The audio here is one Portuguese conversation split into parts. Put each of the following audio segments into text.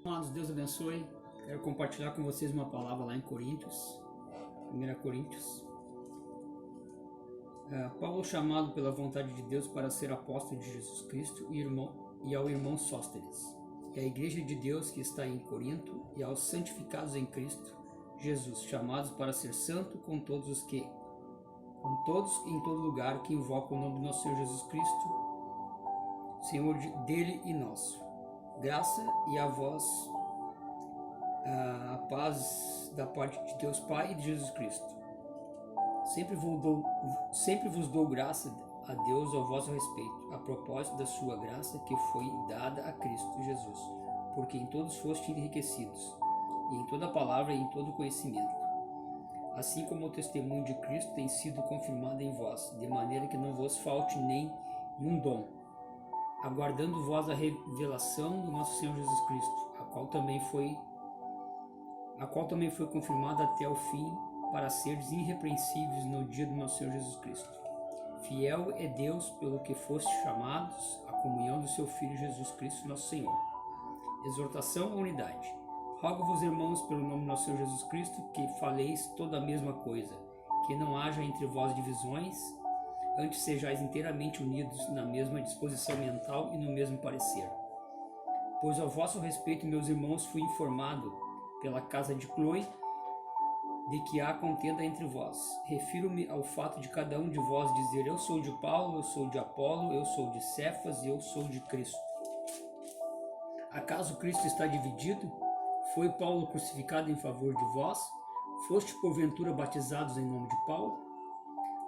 Amados, Deus abençoe. Quero compartilhar com vocês uma palavra lá em Coríntios, 1 Coríntios. Paulo, chamado pela vontade de Deus para ser apóstolo de Jesus Cristo e ao irmão Sóstenes, e à igreja de Deus que está em Corinto, e aos santificados em Cristo Jesus, chamados para ser santo com todos em todo lugar que invocam o nome do nosso Senhor Jesus Cristo, Senhor dele e nosso. Graça e a vós, a paz da parte de Deus Pai e de Jesus Cristo. Sempre vos dou graça a Deus ao vosso respeito, a propósito da sua graça que foi dada a Cristo Jesus, porque em todos fostes enriquecidos, e em toda palavra e em todo conhecimento, assim como o testemunho de Cristo tem sido confirmado em vós, de maneira que não vos falte nenhum dom, aguardando vós a revelação do nosso Senhor Jesus Cristo, a qual também foi confirmada até o fim, para seres irrepreensíveis no dia do nosso Senhor Jesus Cristo. Fiel é Deus pelo que fostes chamados à comunhão do seu Filho Jesus Cristo, nosso Senhor. Exortação à unidade. Rogo-vos, irmãos, pelo nome do nosso Senhor Jesus Cristo, que faleis toda a mesma coisa, que não haja entre vós divisões, antes sejais inteiramente unidos na mesma disposição mental e no mesmo parecer. Pois ao vosso respeito, meus irmãos, fui informado pela casa de Cloe de que há contenda entre vós. Refiro-me ao fato de cada um de vós dizer: eu sou de Paulo, eu sou de Apolo, eu sou de Cefas e eu sou de Cristo. Acaso Cristo está dividido? Foi Paulo crucificado em favor de vós? Foste porventura batizados em nome de Paulo?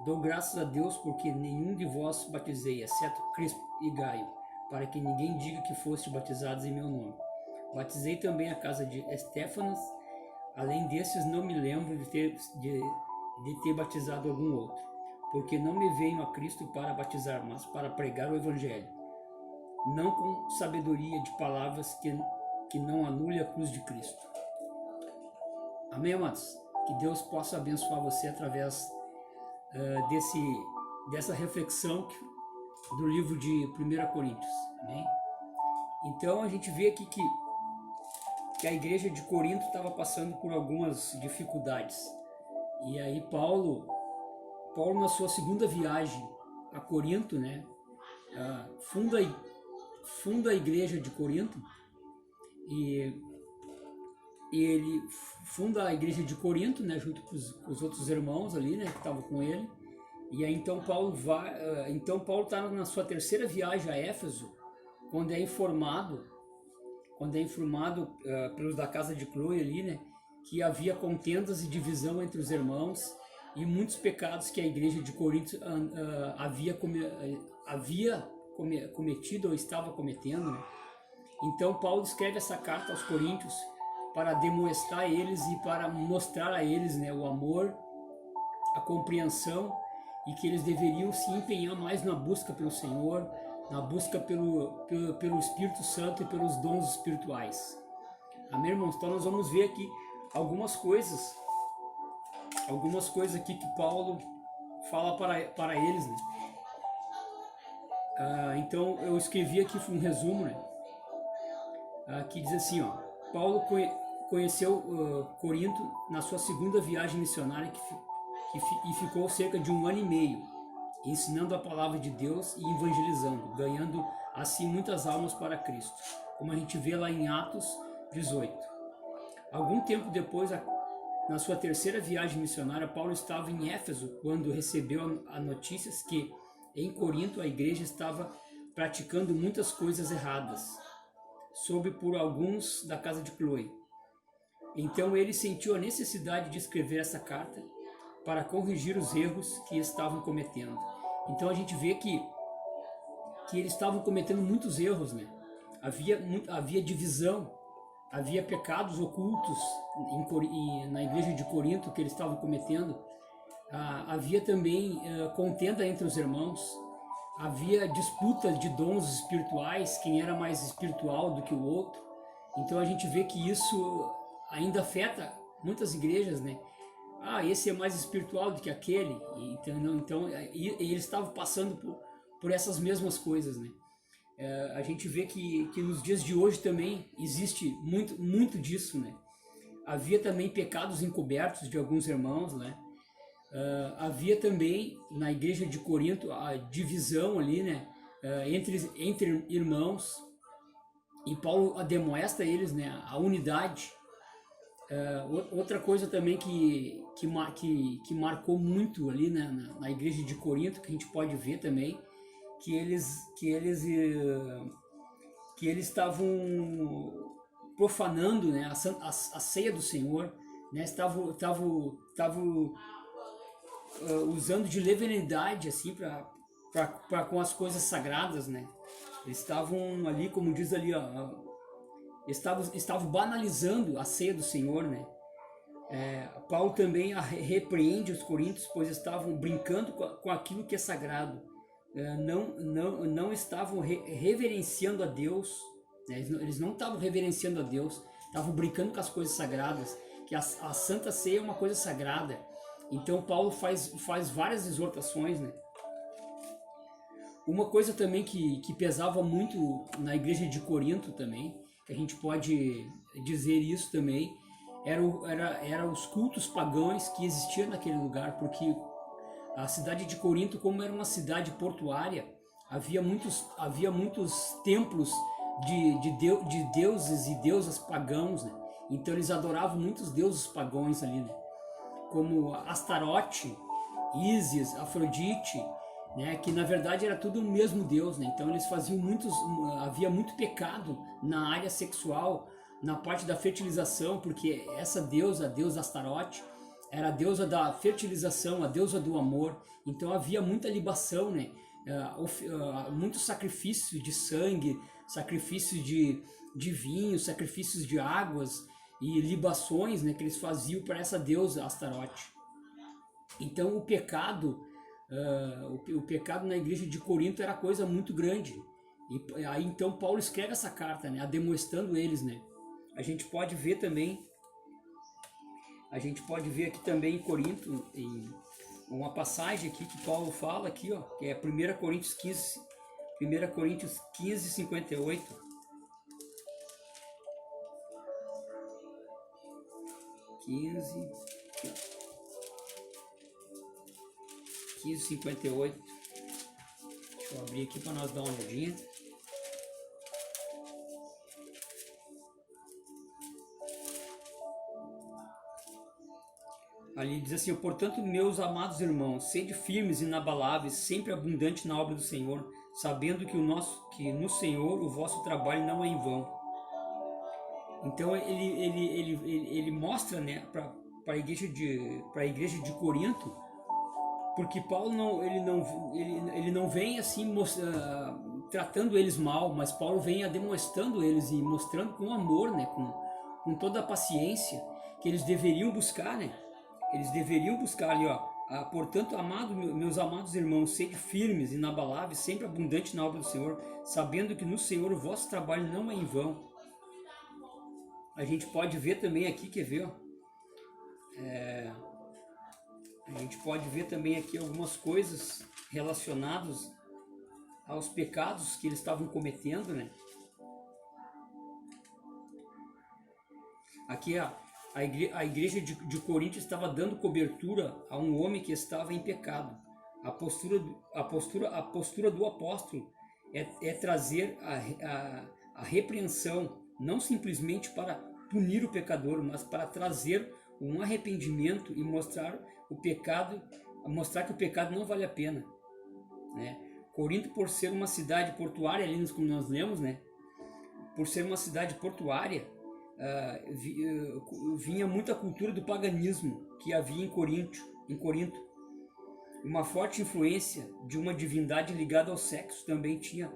Dou graças a Deus porque nenhum de vós batizei, exceto Crispo e Gaio, para que ninguém diga que foste batizados em meu nome. Batizei também a casa de Estéfanas. Além desses, não me lembro de ter batizado algum outro, porque não me venho a Cristo para batizar, mas para pregar o Evangelho, não com sabedoria de palavras que não anule a cruz de Cristo. Amém, amados? Que Deus possa abençoar você através dessa reflexão do livro de 1 Coríntios. Amém? Então a gente vê aqui que a igreja de Corinto estava passando por algumas dificuldades. E aí Paulo na sua segunda viagem a Corinto, né, funda a igreja de Corinto, e ele funda a igreja de Corinto, né, junto com os outros irmãos ali, né, que estavam com ele. E aí então Paulo está na sua terceira viagem a Éfeso, quando é informado pelos da casa de Cloe ali, né, que havia contendas e divisão entre os irmãos e muitos pecados que a igreja de Corinto havia cometido ou estava cometendo, né? Então Paulo escreve essa carta aos coríntios para demonstrar eles e para mostrar a eles, né, o amor, a compreensão, e que eles deveriam se empenhar mais na busca pelo Senhor, na busca pelo Espírito Santo e pelos dons espirituais. Amém, irmãos? Então nós vamos ver aqui algumas coisas aqui que Paulo fala para eles, né? Então eu escrevi aqui um resumo, né? Que diz assim, ó: Paulo conheceu Corinto na sua segunda viagem missionária e ficou cerca de 1 ano e meio ensinando a palavra de Deus e evangelizando, ganhando assim muitas almas para Cristo, como a gente vê lá em Atos 18. Algum tempo depois, na sua terceira viagem missionária, Paulo estava em Éfeso quando recebeu a notícias que em Corinto a igreja estava praticando muitas coisas erradas, sob por alguns da casa de Cloe. Então ele sentiu a necessidade de escrever essa carta para corrigir os erros que estavam cometendo. Então a gente vê que eles estavam cometendo muitos erros, né? Havia divisão, havia pecados ocultos na igreja de Corinto que eles estavam cometendo. Havia também contenda entre os irmãos, havia disputas de dons espirituais, quem era mais espiritual do que o outro. Então a gente vê que isso ainda afeta muitas igrejas, né? Esse é mais espiritual do que aquele. Então eles estavam passando por essas mesmas coisas, né? A gente vê que nos dias de hoje também existe muito disso, né? Havia também pecados encobertos de alguns irmãos, né? Havia também na igreja de Corinto a divisão ali, né? Entre irmãos, e Paulo demonstra eles, né? A unidade. Outra coisa também que marcou muito ali, né? Na igreja de Corinto, que a gente pode ver também, que eles estavam profanando, né, a ceia do Senhor, né, estavam usando de leviandade assim para com as coisas sagradas, né? Eles estavam ali, como diz ali, ó, estavam banalizando a ceia do Senhor, né? Paulo também repreende os coríntios, pois estavam brincando com aquilo que é sagrado. Não estavam reverenciando a Deus, né? Eles não estavam reverenciando a Deus, estavam brincando com as coisas sagradas, que a Santa Ceia é uma coisa sagrada. Então Paulo faz várias exortações, né? Uma coisa também que pesava muito na igreja de Corinto também, que a gente pode dizer isso também, era os cultos pagãos que existiam naquele lugar, porque a cidade de Corinto, como era uma cidade portuária, havia muitos templos de deuses e deusas pagãos, né? Então eles adoravam muitos deuses pagãos ali, né? Como Astarote, Ísis, Afrodite, né? Que na verdade era tudo o mesmo Deus, né? Então eles havia muito pecado na área sexual, na parte da fertilização, porque essa deusa, a deusa Astarote, era a deusa da fertilização, a deusa do amor. Então havia muita libação, né? Muito sacrifício de sangue, sacrifício de vinho, sacrifícios de águas e libações, né, que eles faziam para essa deusa Astarote. Então o pecado na igreja de Corinto era coisa muito grande. E aí então Paulo escreve essa carta, né, demonstrando eles, né. A gente pode ver aqui também em Corinto, em uma passagem aqui que Paulo fala aqui, ó, que é 1 Coríntios 15, 58. 15:58. Deixa eu abrir aqui para nós dar uma olhadinha. Ali diz assim: portanto, meus amados irmãos, sede firmes e inabaláveis, sempre abundante na obra do Senhor, sabendo que no Senhor o vosso trabalho não é em vão. Então ele mostra, né, para a igreja de Corinto, porque Paulo não vem assim tratando eles mal, mas Paulo vem demonstrando eles e mostrando com amor, né, com toda a paciência que eles deveriam buscar, né? Eles deveriam buscar ali, ó. Portanto, meus amados irmãos, sede firmes, inabaláveis, sempre abundante na obra do Senhor, sabendo que no Senhor o vosso trabalho não é em vão. A gente pode ver também aqui, quer ver, ó? A gente pode ver também aqui algumas coisas relacionadas aos pecados que eles estavam cometendo, né? Aqui a igreja de Corinto estava dando cobertura a um homem que estava em pecado. A postura do apóstolo é trazer a repreensão, não simplesmente para punir o pecador, mas para trazer um arrependimento e mostrar que o pecado não vale a pena, né? Corinto, por ser uma cidade portuária, ali como nós lemos, né? Por ser uma cidade portuária, vinha muita cultura do paganismo que havia em Corinto. Uma forte influência de uma divindade ligada ao sexo também tinha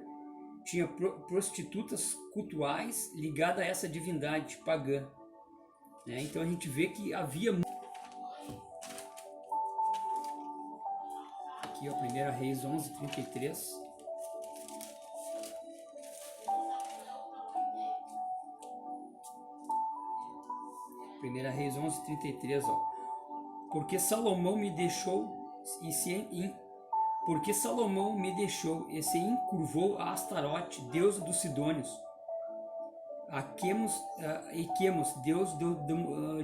prostitutas cultuais ligadas a essa divindade pagã, né? Então a gente vê que havia aqui, ó, 1 Reis 11:33. Primeira Reis 11:33, ó. Porque Salomão me deixou porque Salomão me deixou e se encurvou a Astarote, deusa dos Sidônios, a Quemos, deus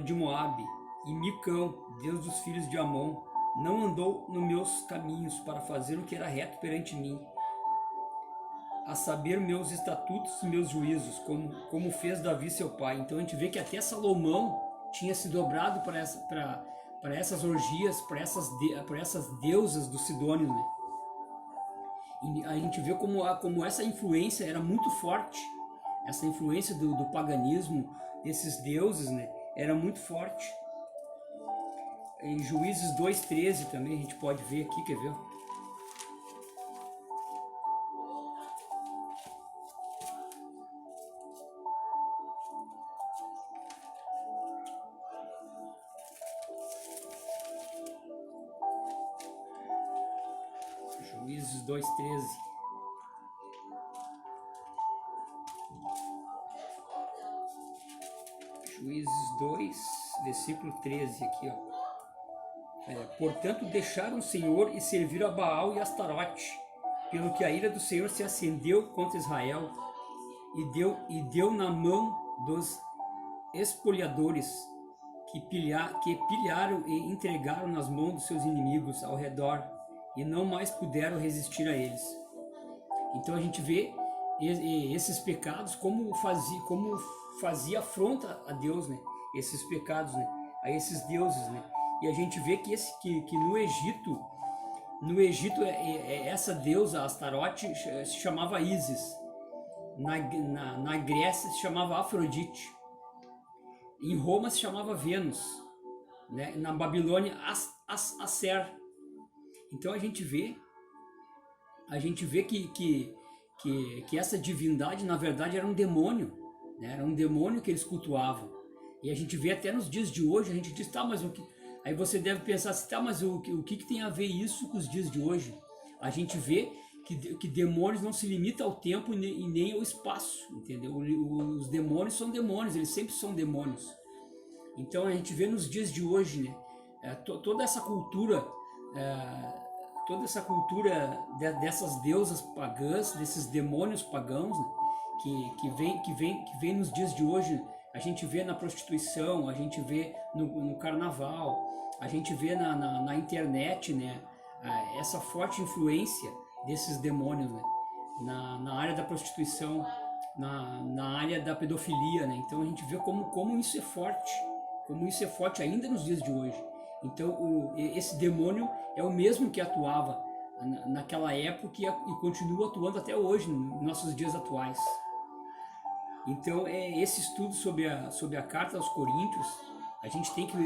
de Moabe, e Micão, deus dos filhos de Amon, não andou nos meus caminhos para fazer o que era reto perante mim, a saber meus estatutos e meus juízos, como fez Davi seu pai. Então a gente vê que até Salomão tinha se dobrado para essas orgias, para essas deusas dos Sidônios, né? E a gente vê como essa influência era muito forte, essa influência do paganismo, desses deuses, né? Era muito forte. Em Juízes 2:13 também a gente pode ver aqui, quer ver? Juízes 2:13. Juízes 2, versículo 13 aqui, ó. Portanto, deixaram o Senhor e serviram a Baal e Astarote, pelo que a ira do Senhor se acendeu contra Israel e deu na mão dos espoliadores que pilharam e entregaram nas mãos dos seus inimigos ao redor e não mais puderam resistir a eles. Então a gente vê esses pecados como fazia afronta a Deus, né? Esses pecados, né? A esses deuses, né? E a gente vê que no Egito essa deusa Astarote se chamava Ísis, na Grécia se chamava Afrodite, em Roma se chamava Vênus, né? Na Babilônia Acer. Então a gente vê que essa divindade na verdade era um demônio, né? Era um demônio que eles cultuavam. E a gente vê até nos dias de hoje, a gente diz, tá, mas o que... Aí você deve pensar assim, tá, mas o que tem a ver isso com os dias de hoje? A gente vê que demônios não se limitam ao tempo e nem ao espaço, entendeu? Os demônios são demônios, eles sempre são demônios. Então a gente vê nos dias de hoje, né, toda essa cultura dessas deusas pagãs, desses demônios pagãos, né, que vem nos dias de hoje. A gente vê na prostituição, a gente vê no carnaval, a gente vê na internet, né, essa forte influência desses demônios, né, na área da prostituição, na área da pedofilia, né. Então a gente vê como isso é forte ainda nos dias de hoje. Então esse demônio é o mesmo que atuava naquela época e continua atuando até hoje, nos nossos dias atuais. Então, esse estudo sobre a carta aos Coríntios, a gente tem que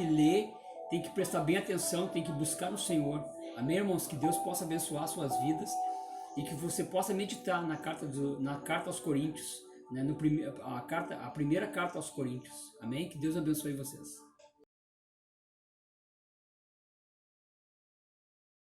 ler, tem que prestar bem atenção, tem que buscar no Senhor. Amém, irmãos? Que Deus possa abençoar suas vidas e que você possa meditar na carta aos Coríntios, né? A primeira carta aos Coríntios. Amém? Que Deus abençoe vocês.